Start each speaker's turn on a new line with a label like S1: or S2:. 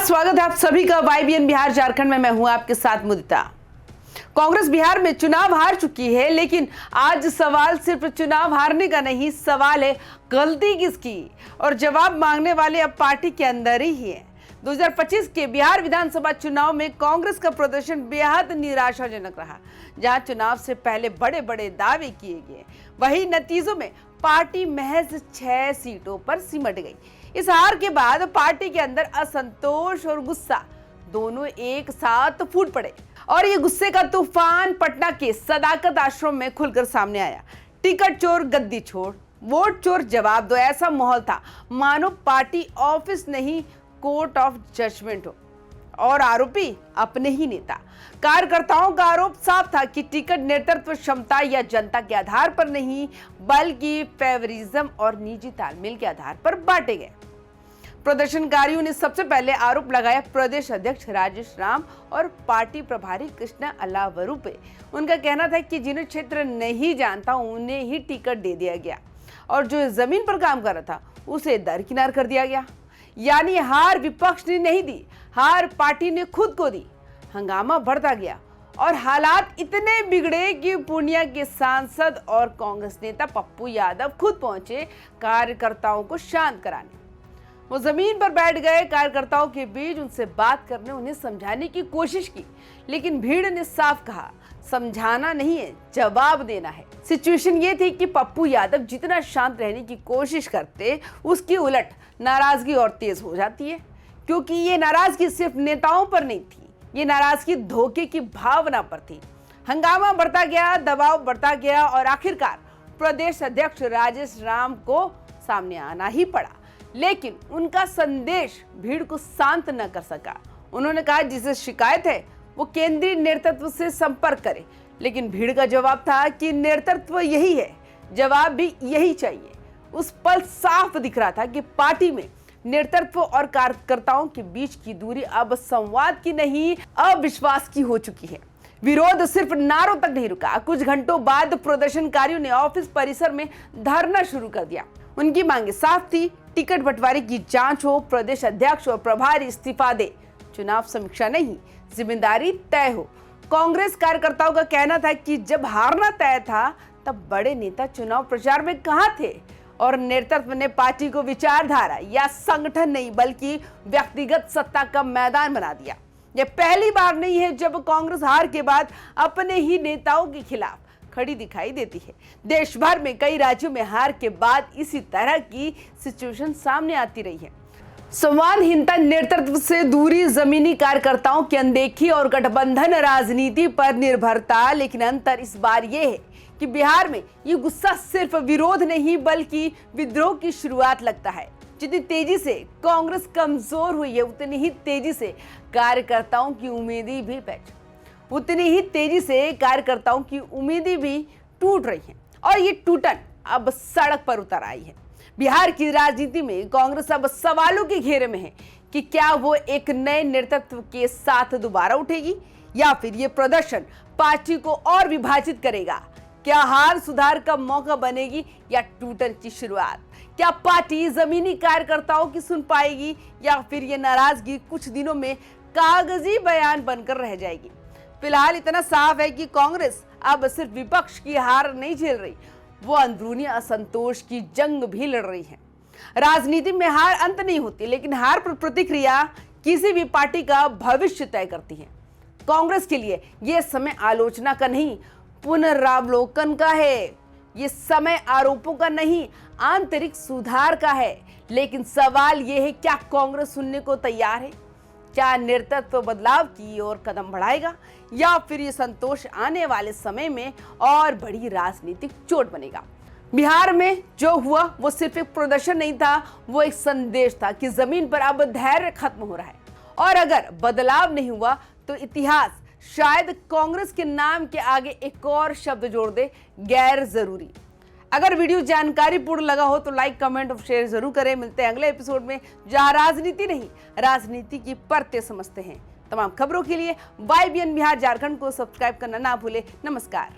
S1: स्वागत है आप सभी का YBN बिहार झारखंड में। मैं हूं आपके साथ मुदिता। कांग्रेस बिहार में चुनाव हार चुकी है, लेकिन आज सवाल सिर्फ चुनाव हारने का नहीं, सवाल है गलती किसकी, और जवाब मांगने वाले अब पार्टी के अंदर ही है। 2025 के बिहार विधानसभा चुनाव में कांग्रेस का प्रदर्शन बेहद निराशाजनक रहा। जहां चुनाव से पहले बड़े बड़े दावे किए गए, वही नतीजों में पार्टी महज 6 सीटों पर सिमट गई। इस हार के बाद पार्टी के अंदर असंतोष और गुस्सा दोनों एक साथ फूट पड़े, और ये गुस्से का तूफान पटना के सदाकत आश्रम में खुलकर सामने आया। टिकट चोर गद्दी छोड़, वोट चोर जवाब दो, ऐसा माहौल था मानो पार्टी ऑफिस नहीं कोर्ट ऑफ जजमेंट हो, और आरोपी अपने ही नेता। कार्यकर्ताओं का आरोप साफ था कि टिकट नेतृत्व क्षमता या जनता के आधार पर नहीं, बल्कि फेवरिज्म और निजी तालमेल के आधार पर बांटे गए। प्रदर्शनकारियों ने सबसे पहले आरोप लगाया प्रदेश अध्यक्ष राजेश राम और पार्टी प्रभारी कृष्णा अल्लावरू पे। उनका कहना था कि जिन्हें क्षेत्र नहीं जानता उन्हें ही टिकट दे दिया गया, और जो जमीन पर काम कर रहा था उसे दरकिनार कर दिया गया। यानी हार विपक्ष ने नहीं दी, हार पार्टी ने खुद को दी। हंगामा बढ़ता गया और हालात इतने बिगड़े कि पूर्णिया के सांसद और कांग्रेस नेता पप्पू यादव खुद पहुंचे कार्यकर्ताओं को शांत कराने। वो जमीन पर बैठ गए, कार्यकर्ताओं के बीच उनसे बात करने, उन्हें समझाने की कोशिश की, लेकिन भीड़ ने साफ कहा समझाना नहीं है, जवाब देना है। सिचुएशन ये थी कि पप्पू यादव जितना शांत रहने की कोशिश करते, उसकी उलट नाराजगी और तेज हो जाती है, क्योंकि ये नाराजगी सिर्फ नेताओं पर नहीं थी, ये नाराजगी धोखे की भावना पर थी। हंगामा बढ़ता गया, दबाव बढ़ता गया, और आखिरकार प्रदेश अध्यक्ष राजेश राम को सामने आना ही पड़ा। लेकिन उनका संदेश भीड़ को शांत न कर सका। उन्होंने कहा जिसे शिकायत है वो केंद्रीय नेतृत्व से संपर्क करे, लेकिन भीड़ का जवाब था कि नेतृत्व यही है, जवाब भी यही चाहिए। उस पल साफ दिख रहा था कि पार्टी में नेतृत्व और कार्यकर्ताओं के बीच की दूरी अब संवाद की नहीं, अविश्वास की हो चुकी है। विरोध सिर्फ नारों तक नहीं रुका। कुछ घंटों बाद प्रदर्शनकारियों ने ऑफिस परिसर में धरना शुरू कर दिया। उनकी मांगे साफ थी, टिकट बंटवारे की जांच हो, प्रदेश अध्यक्ष और प्रभारी इस्तीफा दे, चुनाव समीक्षा नहीं, जिम्मेदारी तय हो। कांग्रेस कार्यकर्ताओं का कहना था कि जब हारना तय था तब बड़े नेता चुनाव प्रचार में कहां थे, और नेतृत्व ने पार्टी को विचारधारा या संगठन नहीं बल्कि व्यक्तिगत सत्ता का मैदान बना दिया। यह पहली बार नहीं है जब कांग्रेस हार के बाद अपने ही नेताओं के खिलाफ खड़ी दिखाई देती है। देश भर में कई राज्यों में हार के बाद इसी तरह की सिचुएशन सामने आती रही है। संवादहीनता, नेतृत्व से दूरी, जमीनी कार्यकर्ताओं की अनदेखी और गठबंधन राजनीति पर निर्भरता। लेकिन अंतर इस बार यह है कि बिहार में ये गुस्सा सिर्फ विरोध नहीं बल्कि विद्रोह की शुरुआत लगता है। जितनी तेजी से कांग्रेस कमजोर हुई है, उतनी ही तेजी से कार्यकर्ताओं की उम्मीदें भी टूट रही हैं, और ये टूटन अब सड़क पर उतर आई है। बिहार की राजनीति में कांग्रेस अब सवालों के घेरे में है कि क्या वो एक नए नेतृत्व के साथ दोबारा उठेगी, या फिर ये प्रदर्शन पार्टी को और विभाजित करेगा। क्या हार सुधार का मौका बनेगी या टूटन की शुरुआत? क्या पार्टी जमीनी कार्यकर्ताओं की सुन पाएगी, या फिर ये नाराजगी कुछ दिनों में कागजी बयान बनकर रह जाएगी? फिलहाल इतना साफ है कि कांग्रेस अब सिर्फ विपक्ष की हार नहीं झेल रही, वो अंदरूनी असंतोष की जंग भी लड़ रही है। राजनीति में हार अंत नहीं होती, लेकिन हार पर प्रतिक्रिया किसी भी पार्टी का भविष्य तय करती है। कांग्रेस के लिए यह समय आलोचना का नहीं, पुनरावलोकन का है। ये समय आरोपों का नहीं, आंतरिक सुधार का है। लेकिन सवाल यह है, क्या कांग्रेस सुनने को तैयार है? क्या नेतृत्व बदलाव की ओर कदम बढ़ाएगा, या फिर ये संतोष आने वाले समय में और बड़ी राजनीतिक चोट बनेगा? बिहार में जो हुआ वो सिर्फ एक प्रदर्शन नहीं था, वो एक संदेश था कि जमीन पर अब धैर्य खत्म हो रहा है, और अगर बदलाव नहीं हुआ तो इतिहास शायद कांग्रेस के नाम के आगे एक और शब्द जोड़ दे, गैर जरूरी। अगर वीडियो जानकारीपूर्ण लगा हो तो लाइक, कमेंट और शेयर जरूर करें। मिलते हैं अगले एपिसोड में, जहां राजनीति नहीं, राजनीति की परतें समझते हैं। तमाम खबरों के लिए YBN बिहार झारखंड को सब्सक्राइब करना ना भूले। नमस्कार।